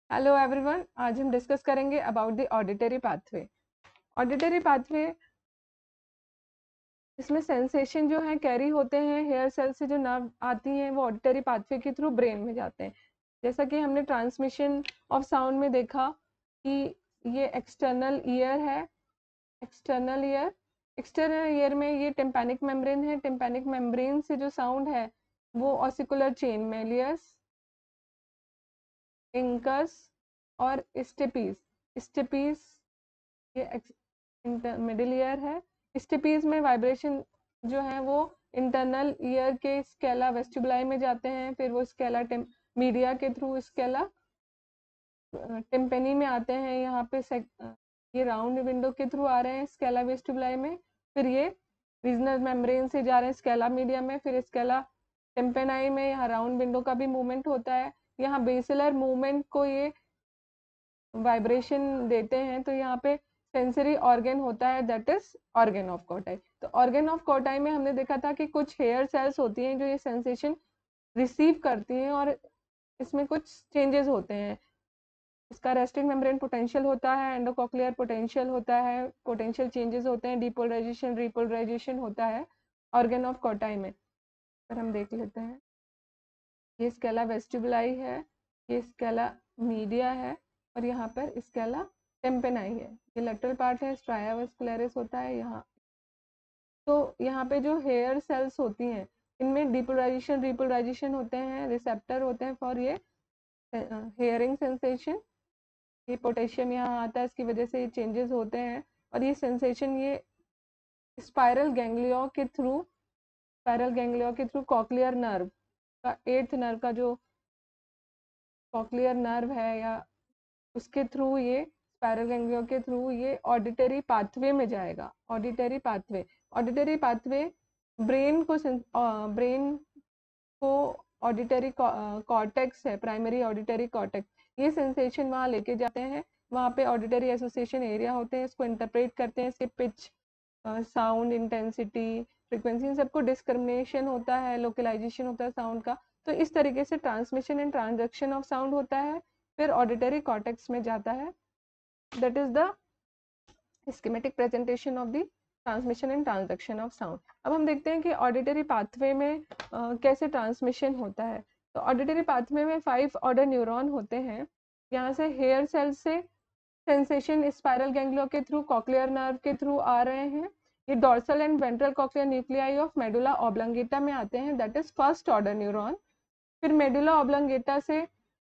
Hello everyone, आज हम discuss करेंगे about the auditory pathway. Auditory pathway, इसमें सेंसेशन जो है कैरी होते हैं हेयर सेल से, जो नर्व आती हैं वो ऑडिटरी पाथवे के थ्रू ब्रेन में जाते हैं। जैसा कि हमने ट्रांसमिशन ऑफ साउंड में देखा कि ये एक्सटर्नल ईयर है। एक्सटर्नल ईयर में ये टिम्पैनिक मेम्ब्रेन है। टिम्पैनिक मेम्ब्रेन से जो साउंड है वो ऑसिकुलर चेन, मेलियस, इंकस और स्टेपीज ये मिडिल ईयर है। स्टेपीज में वाइब्रेशन जो है वो इंटरनल ईयर के स्केला वेस्टिबुलाई में जाते हैं, फिर वो स्केला मीडिया के थ्रू स्केला टिम्पेनी में आते हैं। यहाँ पे ये राउंड विंडो के थ्रू आ रहे हैं स्केला वेस्टिबुलाई में, फिर ये रीजनल मेम्ब्रेन से जा रहे हैं स्केला मीडिया में, फिर स्केला टिम्पेनाई में। यहाँ राउंड विंडो का भी मूवमेंट होता है। यहाँ बेसिलर मूवमेंट को ये वाइब्रेशन देते हैं। तो यहाँ पे सेंसरी ऑर्गन होता है, दैट इज ऑर्गन ऑफ कोटाई। तो ऑर्गन ऑफ कोटाई में हमने देखा था कि कुछ हेयर सेल्स होती हैं जो ये सेंसेशन रिसीव करती हैं और इसमें कुछ चेंजेस होते हैं। इसका रेस्टिंग मेम्ब्रेन पोटेंशियल होता है, एंडोकॉक्लियर पोटेंशियल होता है, पोटेंशियल चेंजेस होते हैं, डिपोलराइजेशन रिपोलराइजेशन होता है ऑर्गन ऑफ कोटाई में। पर हम देख लेते हैं, ये स्केला वेस्टिबुलाई है, ये स्केला मीडिया है और यहाँ पर स्केला टेम्पेनाई है। ये लेटरल पार्ट है, स्ट्राया वेस्कुलरिस होता है यहाँ। तो यहाँ पे जो हेयर सेल्स होती हैं इनमें डिपोलराइजेशन रिपोलराइजेशन होते हैं, रिसेप्टर होते हैं फॉर ये हेयरिंग सेंसेशन। ये पोटेशियम यहाँ आता है, इसकी वजह से ये चेंजेस होते हैं और ये सेंसेशन ये स्पाइरल गैंग्लिया के थ्रू कॉक्लियर नर्व का, 8th नर्व का जो कॉक्लियर नर्व है या उसके थ्रू, ये स्पाइरल गैंग्लिया के थ्रू ये ऑडिटरी पाथवे में जाएगा। ऑडिटरी पाथवे ब्रेन को ऑडिटरी कॉर्टेक्स है, प्राइमरी ऑडिटरी कॉर्टेक्स, ये सेंसेशन वहाँ लेके जाते हैं। वहाँ पे ऑडिटरी एसोसिएशन एरिया होते हैं, इसको इंटरप्रेट करते हैं, इसके पिच, साउंड इंटेंसिटी, फ्रीक्वेंसी, इन सबको डिस्क्रिमिनेशन होता है, लोकलाइजेशन होता है साउंड का। तो इस तरीके से transmission and transaction of sound होता है, फिर ऑडिटरी कॉर्टेक्स में जाता है। That is the schematic presentation of the transmission and transaction of sound. अब हम देखते हैं कि ऑडिटरी पाथवे में कैसे ट्रांसमिशन होता है। तो ऑडिटरी पाथवे में 5 ऑर्डर न्यूरॉन होते हैं। यहाँ से हेयर सेल से सेंसेशन स्पाइरल गैंग्लिया के थ्रू कॉक्लियर नर्व के थ्रू आ रहे हैं। ये dorsal and ventral cochlear nuclei of medulla oblongata में आते हैं, that is first order neuron. फिर मेडुला ऑब्लंगेटा से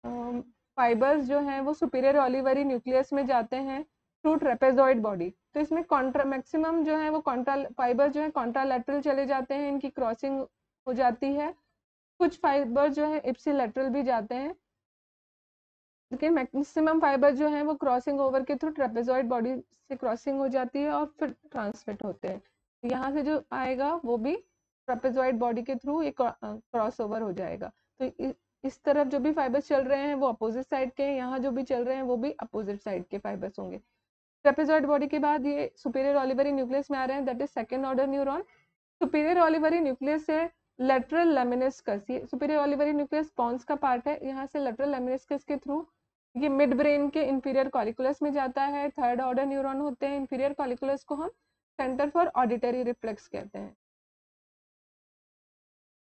फाइबर्स जो हैं वो सुपीरियर ऑलिवरी न्यूक्लियस में जाते हैं थ्रू ट्रेपेजॉइड बॉडी। तो इसमें कॉन्ट्रा मैक्सिमम जो है वो फाइबर जो है कॉन्ट्रालैटरल चले जाते हैं, इनकी क्रॉसिंग हो जाती है। कुछ फाइबर जो है इप्सिलैटरल भी जाते हैं, लेकिन मैक्सिमम फाइबर जो है वो क्रॉसिंग ओवर के थ्रू ट्रेपेजॉइड बॉडी से क्रॉसिंग हो जाती है और फिर ट्रांसमिट होते हैं। यहाँ से जो आएगा वो भी ट्रेपेजॉइड बॉडी के थ्रू एक क्रॉस ओवर हो जाएगा। तो इस तरफ जो भी फाइबर्स चल रहे हैं वो अपोजिट साइड के हैं, यहाँ जो भी चल रहे हैं वो भी अपोजिट साइड के फाइबर्स होंगे। ट्रेपेजॉइड बॉडी के बाद ये सुपीरियर ऑलिवरी न्यूक्लियस में आ रहे हैं, that is second order neuron. Superior olivary nucleus से लेटरल लेमिनिस्कस, ये सुपीरियर ऑलिवरी न्यूक्लियस पॉन्स का पार्ट है, यहाँ से लेटरल लेमिनिस्कस के थ्रू ये मिड ब्रेन के इंफीरियर कॉलिकुलस में जाता है। थर्ड ऑर्डर न्यूरॉन होते हैं। इंफीरियर कॉलिकुलस को हम सेंटर फॉर ऑडिटरी रिफ्लेक्स कहते हैं।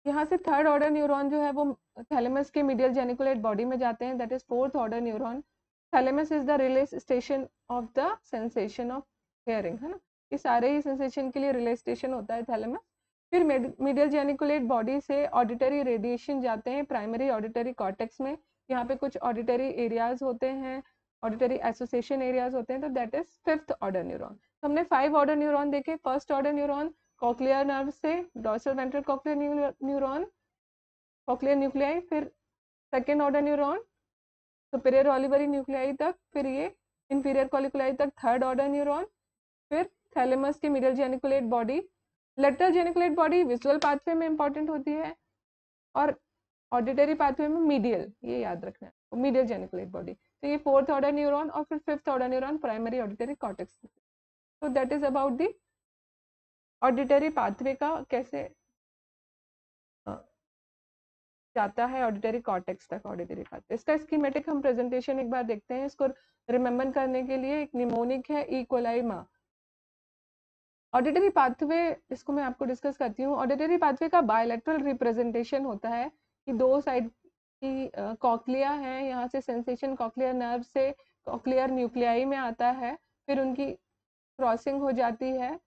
यहाँ से थर्ड ऑर्डर न्यूरॉन जो है वो थैलेमस के मीडियल जेनिकुलेट बॉडी में जाते हैं, that is fourth order neuron. Thalamus is the release station of the sensation of hearing, है ना। ये सारे ही सेंसेशन के लिए रिले स्टेशन होता है थैलेमस। फिर मीडियल जेनिकुलेट बॉडी से ऑडिटरी रेडिएशन जाते हैं प्राइमरी ऑडिटरी कॉर्टेक्स में। यहाँ पे कुछ ऑडिटरी एरियाज होते हैं, ऑडिटरी एसोसिएशन एरियाज होते हैं, तो that is fifth order neuron. तो हमने 5 ऑर्डर न्यूरॉन देखे। First order neuron cochlear nerve से dorsal ventral cochlear neuron, cochlear nuclei, फिर second order neuron superior olivary nuclei तक, फिर ये इंफीरियर कॉलिकुलाई तक थर्ड ऑर्डर न्यूरॉन, फिर थैलेमस के medial geniculate body. Lateral geniculate body visual pathway में important होती है और ऑडिटरी पाथवे में मीडियल, ये याद रखना है, मीडियल जेनिकुलेट बॉडी। तो ये फोर्थ ऑर्डर न्यूरॉन और फिर fifth order neuron primary auditory cortex. तो that is about the auditory pathway का कैसे जाता है ऑडिटरी कॉर्टेक्स तक, ऑडिटरी पाथवे। इसका स्कीमेटिक हम प्रेजेंटेशन एक बार देखते हैं। इसको रिमेम्बर करने के लिए एक निमोनिक है ई कोलाई मा। ऑडिटरी पाथवे, इसको मैं आपको डिस्कस करती हूँ। ऑडिटरी पाथवे का बायलैटरल रिप्रेजेंटेशन होता है कि दो साइड की कॉक्लिया है, यहाँ से सेंसेशन कॉक्लियर नर्व से कॉक्लियर न्यूक्लियाई में आता है, फिर उनकी क्रॉसिंग हो जाती है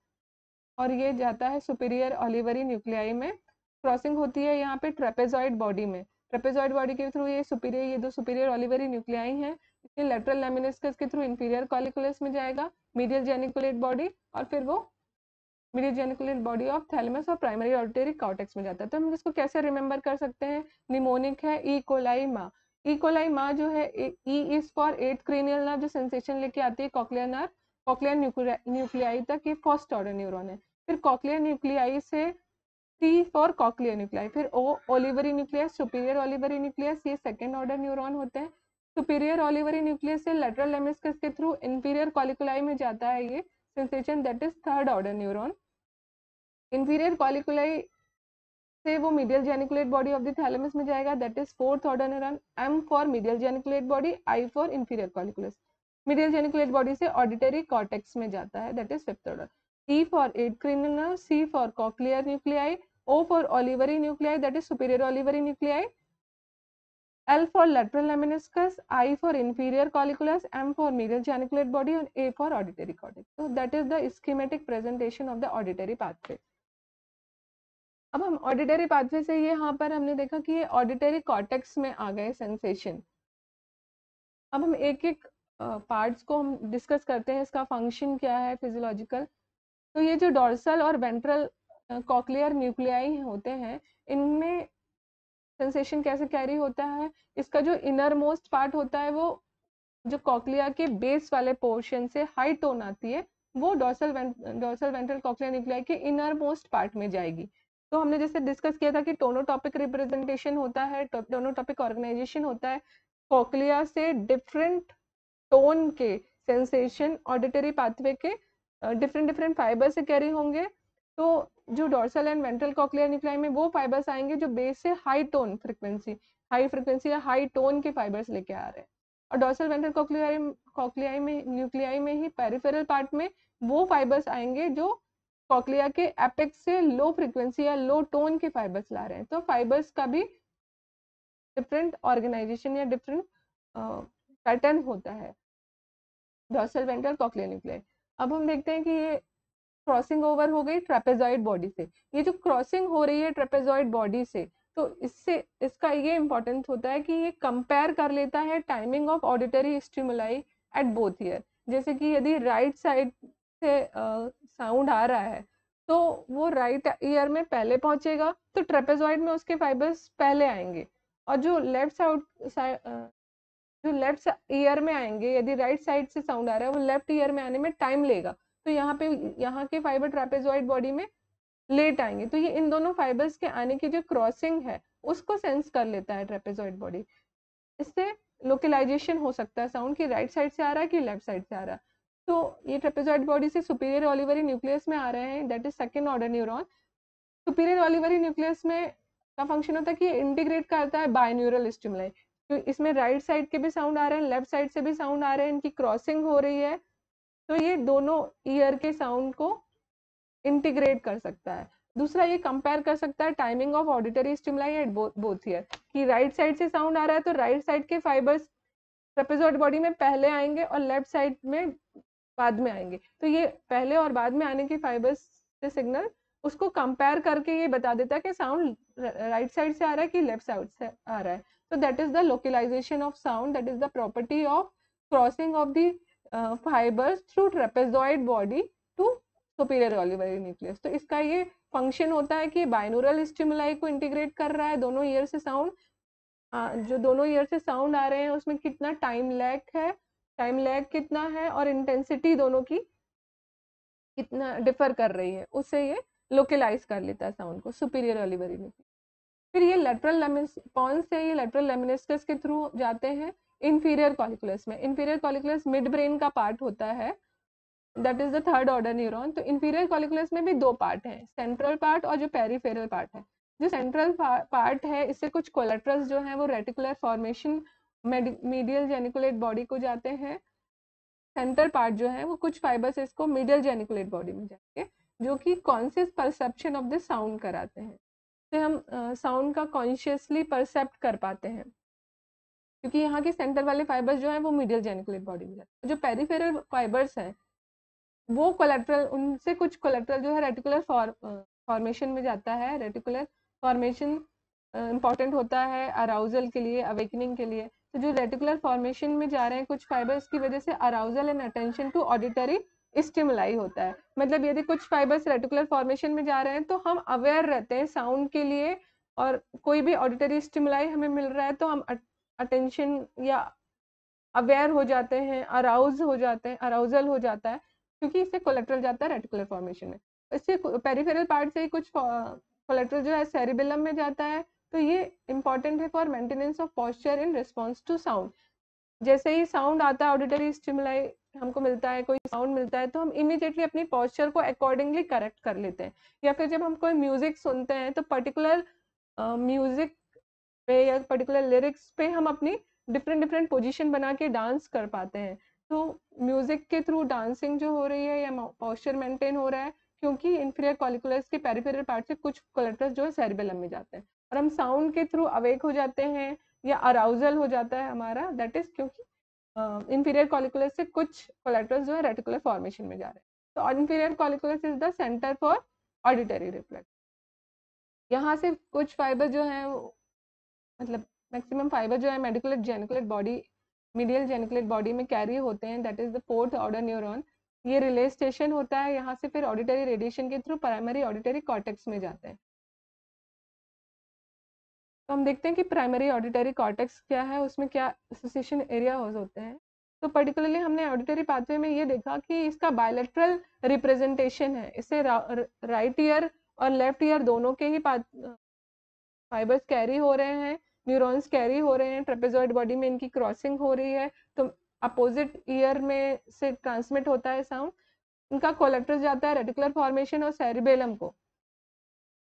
और ये जाता है सुपीरियर ऑलिवरी न्यूक्लियाई में। क्रॉसिंग होती है यहाँ पे ट्रेपेजॉइड बॉडी में। ट्रेपेजॉइड बॉडी के थ्रू ये दो सुपीरियर ऑलिवरी न्यूक्लियाई हैं। इसके लेटरल लेमिनिस्कस के थ्रू इंफीरियर कॉलिकुलस में जाएगा, मीडियल जेनिकुलेट बॉडी, और फिर वो medial geniculate body of thalamus और प्राइमरी ऑडिटरी कॉर्टेक्स में जाता है। तो हम इसको कैसे रिमेंबर कर सकते हैं? निमोनिक है ई कोलाई मा। ई कोलाई मा जो है, E is for 8th cranial nerve, जो सेंसेशन लेके आती है कॉक्लियर नर्व, कॉक्लियर न्यूक्लियाई तक, ये फर्स्ट ऑर्डर न्यूरॉन है। फिर कॉक्लियर न्यूक्लियाई से सी फॉर कॉक्लियर न्यूक्लियाई, फिर o olivary nucleus, superior olivary nucleus, ये सेकेंड ऑर्डर न्यूरॉन होते हैं। सुपीरियर ओलिवरी न्यूक्लियस से लेटरल लेमिनिस्कस के थ्रू इंफीरियर कॉलिकुलाई में जाता है ये sensation, that is third order neuron. Inferior colliculi से वो medial geniculate body of the thalamus में जाएगा, that is fourth order neuron. M for medial geniculate body, I for inferior colliculus. Medial geniculate body से auditory cortex में जाता है, that is fifth order. E for 8th cranial nerve, C for cochlear nuclei, O for olivary nuclei, that is superior olivary nuclei, L for lateral lemniscus, I for inferior colliculus, M for medial geniculate body, and A for auditory cortex. So that is the schematic presentation of the auditory pathway. अब हम auditory pathway से ये यहाँ पर हमने देखा कि ये ऑडिटरी कॉर्टेक्स में आ गए सेंसेशन। अब हम एक एक पार्ट्स को हम डिस्कस करते हैं, इसका फंक्शन क्या है फिजियोलॉजिकल। तो ये जो डॉर्सल और वेंट्रल कॉक्लियर न्यूक्लियाई होते हैं, इनमें सेंसेशन कैसे कैरी होता है? इसका जो इनर मोस्ट पार्ट होता है, वो जो कॉक्लिया के बेस वाले पोर्शन से हाई टोन आती है, वो डॉर्सल वेंट्रल कॉक्लियर न्यूक्लियाई के इनर मोस्ट पार्ट में जाएगी। तो हमने जैसे डिस्कस किया था कि टोनोटॉपिक रिप्रेजेंटेशन होता है, टोनोटॉपिक ऑर्गेनाइजेशन होता है। कॉक्लिया से डिफरेंट टोन के सेंसेशन ऑडिटरी पाथवे के डिफरेंट फाइबर से कैरी होंगे। तो जो dorsal and ventral cochlear nuclei में वो फाइबर्स आएंगे जो बेस से हाई टोन हाई फ्रिक्वेंसी या हाई टोन के फाइबर्स लेके आ रहे हैं। और डॉर्सल वेंट्रल कॉक्लियाई में न्यूक्लियाई में ही पेरिफेरल पार्ट में वो फाइबर्स आएंगे जो कॉक्लिया के एपेक्स से लो फ्रिक्वेंसी या लो टोन के फाइबर्स ला रहे हैं। तो फाइबर्स का भी डिफरेंट ऑर्गेनाइजेशन या डिफरेंट पैटर्न होता है डॉर्सल वेंट्रल कॉक्लियर न्यूक्लियाई। अब हम देखते हैं कि ये क्रॉसिंग ओवर हो गई ट्रेपेजॉइड बॉडी से। ये जो क्रॉसिंग हो रही है ट्रेपेजॉइड बॉडी से, तो इससे इसका ये इंपॉर्टेंट होता है कि ये कंपेयर कर लेता है timing of auditory stimuli at both year. जैसे कि यदि राइट साइड से साउंड आ रहा है तो वो राइट ईयर में पहले पहुंचेगा, तो ट्रेपेजॉइड में उसके फाइबर्स पहले आएंगे। और जो लेफ्ट ईयर में आएंगे, यदि राइट साइड से साउंड आ रहा है, वो लेफ्ट ईयर में आने में टाइम लेगा, तो यहाँ के फाइबर ट्रेपेजॉइड बॉडी में लेट आएंगे। तो ये इन दोनों फाइबर्स के आने की जो क्रॉसिंग है उसको सेंस कर लेता है ट्रेपेजॉइड बॉडी। इससे लोकलाइजेशन हो सकता है साउंड की राइट साइड से आ रहा है कि लेफ्ट साइड से आ रहा है। तो ये ट्रेपेजॉइड बॉडी से सुपीरियर ऑलिवरी न्यूक्लियस में आ रहे हैं, that is second order neuron. Superior olivary nucleus में का फंक्शन होता है कि इंटीग्रेट करता है बायन्यूरल स्टिमुलाई। तो इसमें राइट साइड के भी साउंड आ रहे हैं, लेफ्ट साइड से भी साउंड आ रहे हैं, इनकी क्रॉसिंग हो रही है, तो ये दोनों ईयर के साउंड को इंटीग्रेट कर सकता है। दूसरा, ये कंपेयर कर सकता है timing of auditory stimuli at both year, कि राइट साइड से साउंड आ रहा है तो राइट साइड के फाइबर्स ट्रेपेजॉइड बॉडी में पहले आएंगे और लेफ्ट साइड में बाद में आएंगे। तो ये पहले और बाद में आने के फाइबर्स से सिग्नल उसको कंपेयर करके ये बता देता है कि साउंड राइट साइड से आ रहा है कि लेफ्ट साइड से आ रहा है। तो that is the localisation of sound, that is the property of crossing of the fibres through trapezoid body to superior olivary nucleus. तो इसका ये फंक्शन होता है कि बाइनोरल स्टिमुलाई को इंटीग्रेट कर रहा है दोनों ईयर से साउंड। जो दोनों ईयर से साउंड आ रहे हैं उसमें कितना टाइम लैग है, टाइम लैग कितना है, और इंटेंसिटी दोनों की कितना डिफर कर रही है, उससे ये लोकलाइज कर लेता है साउंड को सुपीरियर ऑलिवरी न्यूक्लियस। फिर ये पॉन्स से ये लेटरल लेमिनिस्कस के थ्रू जाते हैं इंफीरियर कॉलिकुलस में। इंफीरियर कॉलिकुलस मिड ब्रेन का पार्ट होता है, that is the third order neuron. तो इंफीरियर कॉलिकुलस में भी दो पार्ट हैं, सेंट्रल पार्ट और जो पेरिफेरल पार्ट है। जो सेंट्रल पार्ट है इससे कुछ कोलेट्रल्स जो है वो reticular formation medial geniculate body को जाते हैं। सेंटर पार्ट जो है वो कुछ फाइबर्स इसको मीडियल जेनिकुलेट बॉडी में जाके जो कि conscious perception of the sound कराते हैं, तो हम साउंड का कॉन्शियसली परसेप्ट कर पाते हैं, क्योंकि यहाँ के सेंटर वाले फाइबर्स जो है वो मीडियल जेनिकुलेट बॉडी में जाते हैं। जो पेरिफेरल फाइबर्स हैं वो कोलेट्रल, उनसे कुछ कोलेट्रल जो है रेटिकुलर फॉर्मेशन में जाता है। रेटिकुलर फॉर्मेशन इंपॉर्टेंट होता है अराउजल के लिए, अवेकनिंग के लिए। तो जो रेटिकुलर फॉर्मेशन में जा रहे हैं कुछ फाइबर्स की वजह से arousal and attention to auditory stimuli होता है। मतलब यदि कुछ फाइबर्स रेटिकुलर फॉर्मेशन में जा रहे हैं तो हम अवेयर रहते हैं साउंड के लिए, और कोई भी ऑडिटरी स्टिमुलाई हमें मिल रहा है तो हम अटेंशन या अवेयर हो जाते हैं, अराउज हो जाते हैं, अराउजल हो जाता है, क्योंकि इससे कोलेट्रल जाता है रेटिकुलर फॉर्मेशन में। इससे पेरिफेरल पार्ट से ही कुछ कोलेट्रल जो है सेरिबेलम में जाता है। तो ये इंपॉर्टेंट है for maintenance of posture in response to sound. जैसे ही साउंड आता है, ऑडिटरी स्टिमुलाई हमको मिलता है, कोई साउंड मिलता है, तो हम इमीडिएटली अपनी पोस्चर को अकॉर्डिंगली करेक्ट कर लेते हैं। या फिर जब हम कोई म्यूजिक सुनते हैं तो पर्टिकुलर म्यूजिक पे या पर्टिकुलर लिरिक्स पे हम अपनी डिफरेंट डिफरेंट पोजीशन बना के डांस कर पाते हैं। तो म्यूजिक के थ्रू डांसिंग जो हो रही है या पोस्चर मेंटेन हो रहा है, क्योंकि इंफीरियर कॉलिकुलस के पेरिफेरल पार्ट से कुछ कोलेट्रस जो है सेरिबेलम में जाते हैं, और हम साउंड के थ्रू अवेक हो जाते हैं या अराउजल हो जाता है हमारा, दैट इज क्योंकि इंफीरियर कॉलिकुलस से कुछ कोलेट्रस जो है रेटिकुलर फॉर्मेशन में जा रहे हैं। तो inferior colliculus is the centre for auditory reflex. यहाँ से कुछ फाइबर जो है, मतलब मैक्सिमम फाइबर जो है medicular geniculate body, medial geniculate body में कैरी होते हैं, that is the fourth order neuron. ये रिले स्टेशन होता है, यहाँ से फिर ऑडिटरी रेडिएशन के थ्रू प्राइमरी ऑडिटरी कॉर्टेक्स में जाते हैं। तो हम देखते हैं कि प्राइमरी ऑडिटरी कॉर्टेक्स क्या है, उसमें क्या एसोसिएशन एरिया होते हैं। तो पर्टिकुलरली हमने ऑडिटरी पाथवे में ये देखा कि इसका बायलेटरल रिप्रेजेंटेशन है, इससे राइट ईयर और लेफ्ट ईयर दोनों के ही फाइबर्स कैरी हो रहे हैं, न्यूरॉन्स कैरी हो रहे हैं, ट्रेपेजॉइड बॉडी में इनकी क्रॉसिंग हो रही है, तो अपोजिट ईयर में से ट्रांसमिट होता है साउंड। इनका कोलेट्रस जाता है रेटिकुलर फॉर्मेशन और सेरिबेलम को।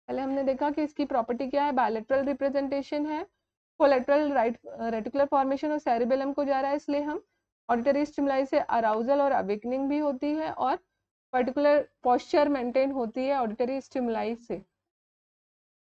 पहले हमने देखा कि इसकी प्रॉपर्टी क्या है, बायलेटरल रिप्रेजेंटेशन है, कोलेट्रल रेटिकुलर फॉर्मेशन और सेरिबेलम को जा रहा है, इसलिए हम ऑडिटरी स्टिमुलाई से अराउजल और अवेकनिंग भी होती है और पर्टिकुलर पोस्चर मेंटेन होती है ऑडिटरी स्टिमुलाई से।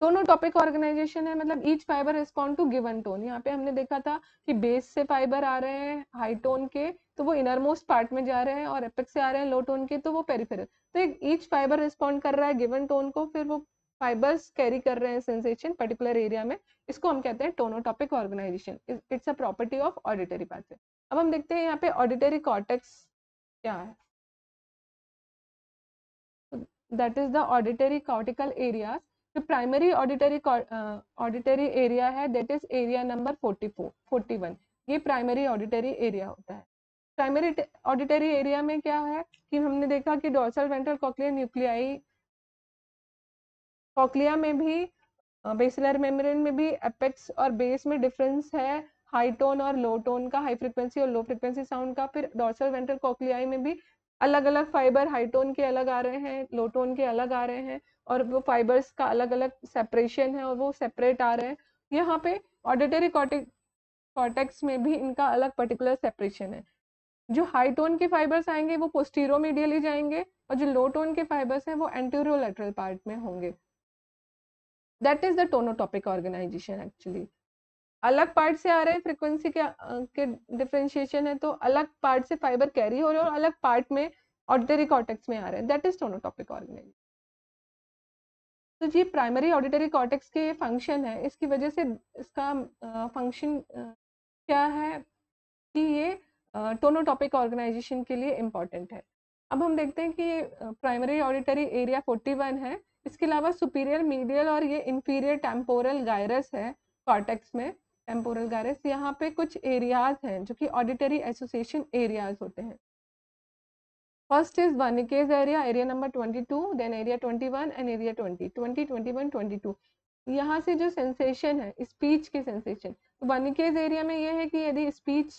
दोनों टॉपिक ऑर्गेनाइजेशन है, मतलब each fibre respond to given tone. यहाँ पे हमने देखा था कि बेस से फाइबर आ रहे हैं हाई टोन के तो वो इनर मोस्ट पार्ट में जा रहे हैं, और एपेक्स से आ रहे हैं लो टोन के तो वो पेरिफेरल। तो ईच फाइबर रिस्पॉन्ड कर रहा है गिवन टोन को, फिर वो फाइबर्स कैरी कर रहे हैं सेंसेशन पर्टिकुलर एरिया में। इसको हम कहते हैं tonotopic organization, it's a property of auditory pathway. अब हम देखते हैं यहाँ पे ऑडिटरी कॉर्टेक्स क्या है। That is the auditory cortical area. जो प्राइमरी ऑडिटरी एरिया है दैट इज एरिया नंबर 41, ये प्राइमरी ऑडिटरी एरिया होता है। प्राइमरी ऑडिटरी एरिया में क्या है कि हमने देखा कि dorsal ventral cochlear nuclei, cochlea में भी बेसिलर मेम्ब्रेन में भी एपेक्स और बेस में डिफरेंस है, हाई टोन और लो टोन का, हाई फ्रिक्वेंसी और लो फ्रिक्वेंसी साउंड का। फिर डोर्सल वेंट्रल कॉक्लियाई में भी अलग अलग फाइबर हाई टोन के अलग आ रहे हैं, लो टोन के अलग आ रहे हैं, और वो फाइबर्स का अलग अलग सेपरेशन है और वो सेपरेट आ रहे हैं। यहाँ पे ऑडिटरी कॉर्टेक्स में भी इनका अलग पर्टिकुलर सेपरेशन है। जो हाई टोन के फाइबर्स आएंगे वो पोस्टीरोमीडियली जाएंगे, और जो लो टोन के फाइबर्स हैं वो एंटीरोलैटरल पार्ट में होंगे। That is the tonotopic organization. Actually अलग पार्ट से आ रहे हैं, फ्रीक्वेंसी के डिफरेंशिएशन है, तो अलग पार्ट से फाइबर कैरी हो रहे हैं और अलग पार्ट में ऑडिटरी कॉर्टेक्स में आ रहे हैं, दैट इज टोनोटॉपिक ऑर्गेनाइजेशन। तो जी प्राइमरी ऑडिटरी कॉर्टेक्स के ये फंक्शन है, इसकी वजह से इसका फंक्शन क्या है कि ये टोनोटॉपिक ऑर्गेनाइजेशन के लिए इम्पॉर्टेंट है। अब हम देखते हैं कि प्राइमरी ऑडिटरी एरिया 41 है, इसके अलावा सुपीरियर, मीडियल और ये इंफीरियर टेम्पोरल गायरस है कॉर्टेक्स में। टेम्पोरल गायरस, यहाँ पे कुछ एरियाज हैं जो कि ऑडिटरी एसोसिएशन एरियाज होते हैं। First is Wernicke's area, area number 22, then area 21 and area 20, 21, 22। यहाँ से जो सेंसेशन है स्पीच के सेंसेशन, तो वर्निकेज एरिया में ये है कि यदि स्पीच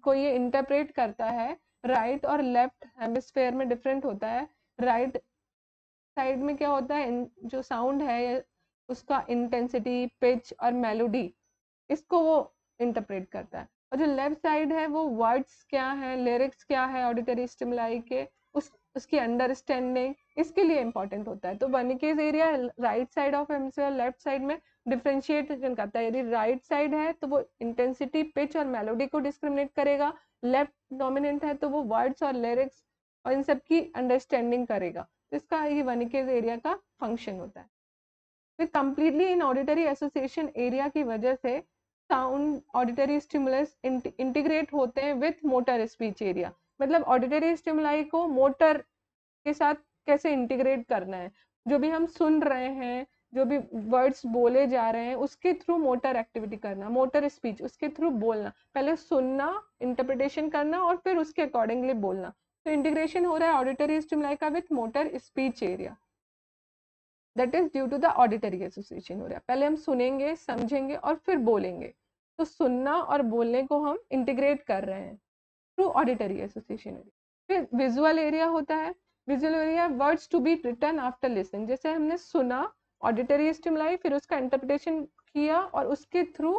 को ये इंटरप्रेट करता है, राइट और लेफ्ट हेमिस्फेयर में डिफरेंट होता है। राइट साइड में क्या होता है, जो साउंड है उसका इंटेंसिटी, पिच और मेलोडी, इसको वो इंटरप्रेट करता है। और जो लेफ्ट साइड है वो वर्ड्स क्या है, लिरिक्स क्या है ऑडिटरी स्टिमुलाई के, उसकी अंडरस्टैंडिंग, इसके लिए इंपॉर्टेंट होता है। तो Wernicke's area right side of hemisphere left side में डिफ्रेंशिएशन करता है। यदि राइट साइड है तो वो इंटेंसिटी, पिच और मेलोडी को डिस्क्रिमिनेट करेगा, लेफ्ट डोमिनेंट है तो वो वर्ड्स और लिरिक्स और इन सब की अंडरस्टैंडिंग करेगा। तो इसका ये वर्निकेज एरिया का फंक्शन होता है। फिर completely in auditory association area की वजह से साउंड ऑडिटरी स्टिमुलस इंटीग्रेट होते हैं विथ मोटर स्पीच एरिया। मतलब ऑडिटरी स्टिमुलाई को मोटर के साथ कैसे इंटीग्रेट करना है, जो भी हम सुन रहे हैं, जो भी वर्ड्स बोले जा रहे हैं उसके थ्रू मोटर एक्टिविटी करना, मोटर स्पीच उसके थ्रू बोलना, पहले सुनना, इंटरप्रिटेशन करना और फिर उसके अकॉर्डिंगली बोलना। तो इंटीग्रेशन हो रहा है ऑडिटरी स्टिमुलाई का with motor speech area, that is due to the auditory association हो रहा है। पहले हम सुनेंगे, समझेंगे और फिर बोलेंगे, तो सुनना और बोलने को हम इंटीग्रेट कर रहे हैं थ्रू ऑडिटरी एसोसिएशन एरिया। फिर विजुअल एरिया होता है। Visual area words to be written after listening, जैसे हमने सुना ऑडिटरी स्टिमुलाई, फिर उसका इंटरप्रिटेशन किया और उसके थ्रू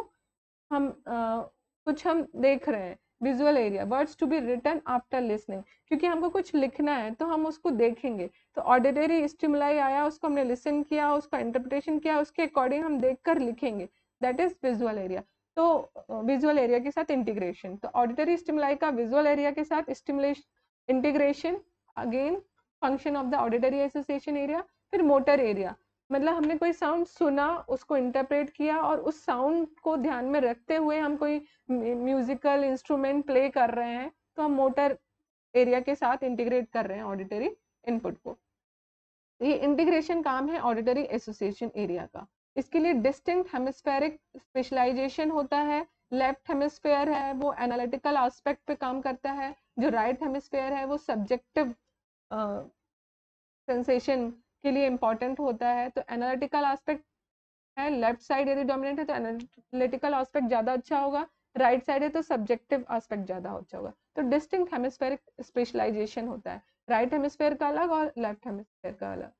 हम कुछ हम देख रहे हैं। Visual area words to be written after listening, क्योंकि हमको कुछ लिखना है तो हम उसको देखेंगे, तो ऑडिटरी स्टिमुलाई आया, उसको हमने लिसन किया, उसका इंटरप्रिटेशन किया, उसके अकॉर्डिंग हम देखकर लिखेंगे, दैट इज विजुअल एरिया। तो विजुअल एरिया के साथ इंटीग्रेशन, तो ऑडिटरी स्टिमुलाई का विजुअल एरिया के साथ stimulation integration, again function of the auditory association area. फिर मोटर एरिया, मतलब हमने कोई साउंड सुना, उसको इंटरप्रेट किया और उस साउंड को ध्यान में रखते हुए हम कोई म्यूजिकल इंस्ट्रूमेंट प्ले कर रहे हैं, तो हम मोटर एरिया के साथ इंटीग्रेट कर रहे हैं ऑडिटरी इनपुट को। ये इंटीग्रेशन काम है ऑडिटरी एसोसिएशन एरिया का। इसके लिए डिस्टिंक्ट हेमिस्फेरिक स्पेशलाइजेशन होता है। लेफ्ट हेमिस्फेयर है वो एनालिटिकल एस्पेक्ट पे काम करता है, जो राइट हेमिस्फेयर है वो सब्जेक्टिव सेंसेशन के लिए इंपॉर्टेंट होता है। तो एनालिटिकल एस्पेक्ट है, लेफ्ट साइड यदि डोमिनेंट है तो एनालिटिकल एस्पेक्ट ज्यादा अच्छा होगा, राइट साइड है तो सब्जेक्टिव एस्पेक्ट ज्यादा अच्छा होगा। तो डिस्टिंक्ट हेमिस्फेरिक स्पेशलाइजेशन होता है, राइट हेमिस्फेयर का अलग और लेफ्ट हेमिस्फेयर का अलग।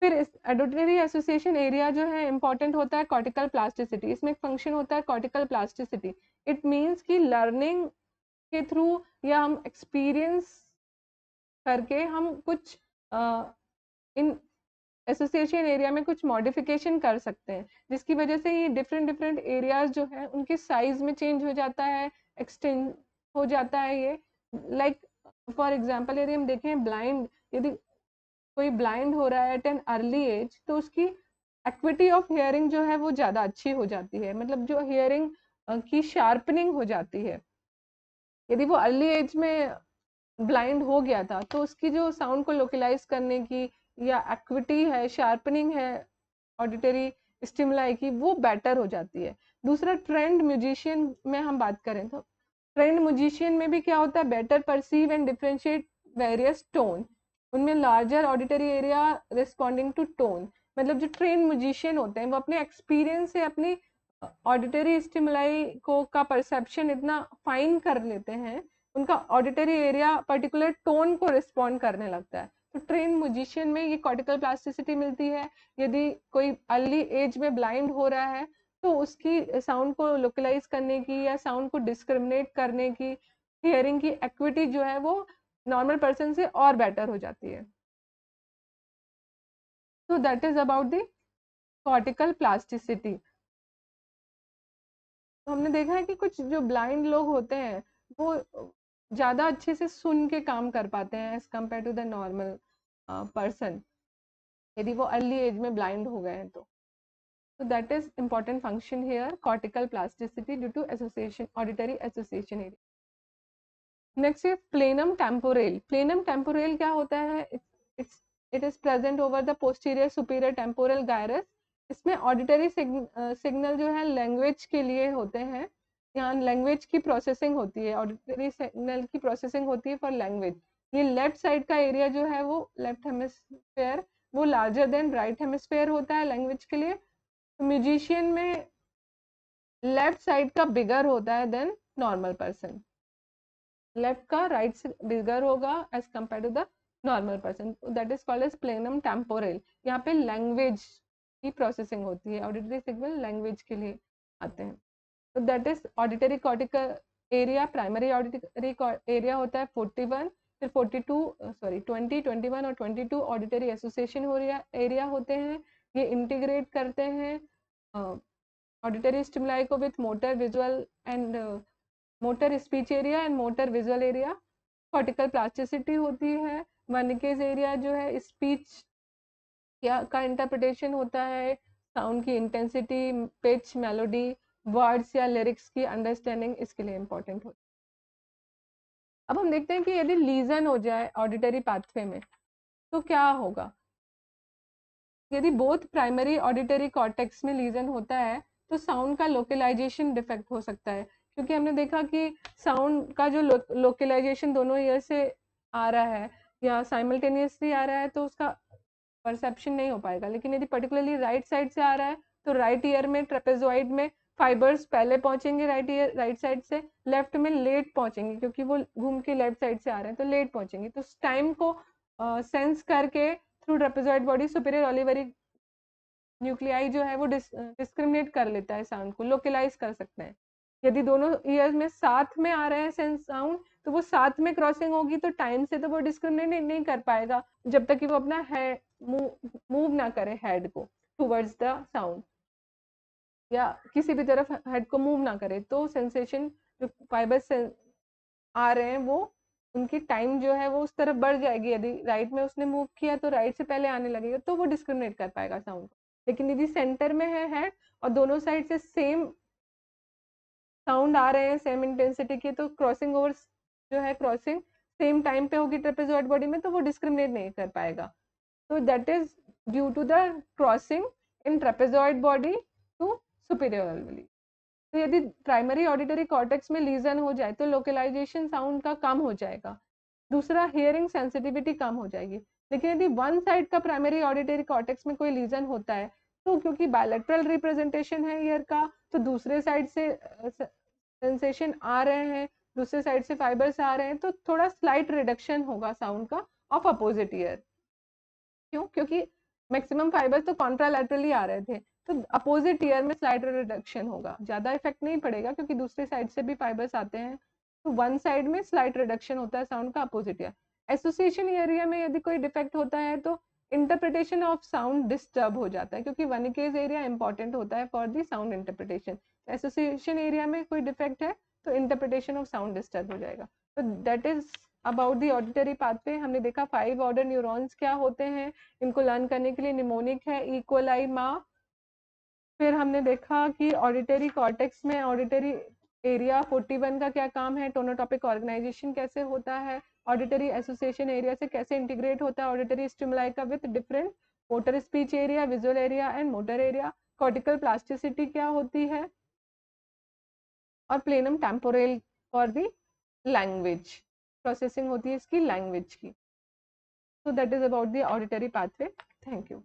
फिर इस ऑडिटरी एसोसिएशन एरिया जो है इंपॉर्टेंट होता है कॉर्टिकल प्लास्टिसिटी। इसमें एक फंक्शन होता है कॉर्टिकल प्लास्टिसिटी। इट मीन्स कि लर्निंग के थ्रू या हम एक्सपीरियंस करके हम कुछ इन एसोसिएशन एरिया में कुछ मॉडिफिकेशन कर सकते हैं, जिसकी वजह से ये डिफरेंट डिफरेंट एरियाज जो है उनके साइज में चेंज हो जाता है, एक्सटेंड हो जाता है ये। लाइक फॉर एग्जांपल यदि हम देखें ब्लाइंड, यदि कोई ब्लाइंड हो रहा है एट एन अर्ली एज, तो उसकी एक्विटी ऑफ हियरिंग जो है वो ज़्यादा अच्छी हो जाती है, मतलब जो हियरिंग की शार्पनिंग हो जाती है। यदि वो अर्ली एज में ब्लाइंड हो गया था तो उसकी जो साउंड को लोकलाइज करने की या एक्विटी है, शार्पनिंग है ऑडिटरी स्टिमुलाई की, वो बेटर हो जाती है। दूसरा ट्रेंड म्यूजिशियन में हम बात करें तो ट्रेंड म्यूजिशियन में भी क्या होता है, better perceive and differentiate various tone, उनमें larger auditory area responding to tone. मतलब जो ट्रेंड म्यूजिशियन होते हैं वो अपने एक्सपीरियंस से अपनी ऑडिटरी स्टिमुलाई को का परसेप्शन इतना फाइन कर लेते हैं, उनका ऑडिटरी एरिया पर्टिकुलर टोन को रिस्पॉन्ड करने लगता है। तो ट्रेन म्यूजिशियन में ये कॉर्टिकल प्लास्टिसिटी मिलती है। यदि कोई अर्ली एज में ब्लाइंड हो रहा है तो उसकी साउंड को लोकलाइज करने की या साउंड को डिस्क्रिमिनेट करने की, हियरिंग की एक्विटी जो है वो नॉर्मल पर्सन से और बेटर हो जाती है। तो that is about the cortical plasticity. तो हमने देखा है कि कुछ जो ब्लाइंड लोग होते हैं वो ज़्यादा अच्छे से सुन के काम कर पाते हैं as compare to the normal person, यदि वो अर्ली एज में ब्लाइंड हो गए हैं तो। So that is important function here, cortical plasticity due to association, auditory association area. Next is plenum temporal. Plenum temporal क्या होता है? It is present over the posterior superior temporal gyrus. इसमें auditory signal जो है language के लिए होते हैं, यहाँ लैंग्वेज की प्रोसेसिंग होती है, ऑडिटरी सिग्नल की प्रोसेसिंग होती है फॉर लैंग्वेज। ये लेफ्ट साइड का एरिया जो है वो लेफ्ट हेमिस्फेयर वो लार्जर देन राइट हेमिस्फेयर होता है लैंग्वेज के लिए। म्यूजिशियन में लेफ्ट साइड का बिगर होता है देन नॉर्मल पर्सन, लेफ्ट का राइट से बिगर होगा as compare to the normal person, that is called as planum temporal. यहाँ पे लैंग्वेज की प्रोसेसिंग होती है, ऑडिटरी सिग्नल लैंग्वेज के लिए आते हैं। तो that is auditory cortical area. Primary auditory area होता है 41, फिर 20, 21 और 22 ऑडिटरी एसोसिएशन एरिया होते हैं। ये इंटीग्रेट करते हैं ऑडिटरी स्टिमुलाई को with motor visual and motor speech area and motor visual area. Cortical plasticity होती है। वर्निकेज एरिया जो है स्पीच का इंटरप्रिटेशन होता है, साउंड की इंटेंसिटी, पिच, मेलोडी, वर्ड्स या लिरिक्स की अंडरस्टैंडिंग इसके लिए इंपॉर्टेंट होती है। अब हम देखते हैं कि यदि लीजन हो जाए ऑडिटरी पाथवे में तो क्या होगा। यदि बोथ प्राइमरी ऑडिटरी कॉर्टेक्स में लीजन होता है तो साउंड का लोकलाइजेशन डिफेक्ट हो सकता है, क्योंकि हमने देखा कि साउंड का जो लोकलाइजेशन दोनों ईयर से आ रहा है या साइमल्टेनियसली आ रहा है तो उसका परसेप्शन नहीं हो पाएगा। लेकिन यदि पर्टिकुलरली राइट साइड से आ रहा है तो राइट ईयर में ट्रेपेजॉइड में फाइबर्स पहले पहुंचेंगे राइट साइड से, लेफ्ट में लेट पहुंचेंगे क्योंकि वो घूम के लेफ्ट साइड से आ रहे हैं तो लेट पहुंचेंगे। तो टाइम को सेंस करके through trapezoid body superior olivary nuclei जो है वो डिस्क्रिमिनेट कर लेता है, साउंड को लोकलाइज कर सकते हैं। यदि दोनों ईयर्स में साथ में आ रहे हैं सेंस साउंड तो वो साथ में क्रॉसिंग होगी तो टाइम से तो वो डिस्क्रिमिनेट नहीं कर पाएगा जब तक कि वो अपना हेड मूव ना करे हेड को टुवर्ड्स द साउंड या किसी भी तरफ हेड को मूव ना करे। तो सेंसेशन जो फाइबर्स आ रहे हैं वो उनकी टाइम जो है वो उस तरफ बढ़ जाएगी। यदि राइट में उसने मूव किया तो राइट से पहले आने लगेगा तो वो डिस्क्रिमिनेट कर पाएगा साउंड को। लेकिन यदि सेंटर में है हेड और दोनों साइड से सेम साउंड आ रहे हैं सेम इंटेंसिटी के तो क्रॉसिंग ओवर जो है क्रॉसिंग सेम टाइम पे होगी ट्रेपेजॉइड बॉडी में तो वो डिस्क्रिमिनेट नहीं कर पाएगा। तो that is due to the crossing in trapezoid body to superior olivary. तो यदि प्राइमरी ऑडिटरी कॉर्टेक्स में लीजन हो जाए तो लोकलाइजेशन साउंड का कम हो जाएगा। दूसरा, हियरिंग सेंसिटिविटी कम हो जाएगी। लेकिन यदि वन साइड का प्राइमरी ऑडिटरी कॉर्टेक्स में कोई लीजन होता है तो क्योंकि बायलैटरल रिप्रेजेंटेशन है ईयर का तो दूसरे साइड से सेंसेशन आ रहे हैं, दूसरे साइड से फाइबर्स आ रहे हैं तो थोड़ा स्लाइट रिडक्शन होगा साउंड का ऑफ अपोजिट ईयर। क्यों? क्योंकि मैक्सिमम फाइबर्स तो कॉन्ट्रालैटरली आ रहे थे तो अपोजिट ईयर में स्लाइट रिडक्शन होगा, ज्यादा इफेक्ट नहीं पड़ेगा क्योंकि दूसरे साइड से भी फाइबर्स आते हैं। तो वन साइड में स्लाइट रिडक्शन होता है साउंड का अपोजिट ईयर। एसोसिएशन एरिया में यदि कोई डिफेक्ट होता है तो इंटरप्रिटेशन ऑफ साउंड डिस्टर्ब हो जाता है, क्योंकि वर्निकेज एरिया इंपॉर्टेंट होता है for the sound interpretation. Association area में कोई डिफेक्ट है तो इंटरप्रिटेशन ऑफ साउंड डिस्टर्ब हो जाएगा। तो that is about the auditory pathway. हमने देखा 5 ऑर्डर न्यूरॉन्स क्या होते हैं, इनको लर्न करने के लिए निमोनिक है, इक्वलाई मा। फिर हमने देखा कि ऑडिटरी कॉर्टेक्स में ऑडिटरी एरिया 41 का क्या काम है, टोनोटॉपिक ऑर्गेनाइजेशन कैसे होता है, ऑडिटरी एसोसिएशन एरिया से कैसे इंटीग्रेट होता है ऑडिटरी स्टिमुलाई का with different motor speech area, visual area and motor area, cortical plasticity क्या होती है, और plenum temporal for the language processing होती है इसकी लैंग्वेज की। So that is about the auditory pathway. Thank you.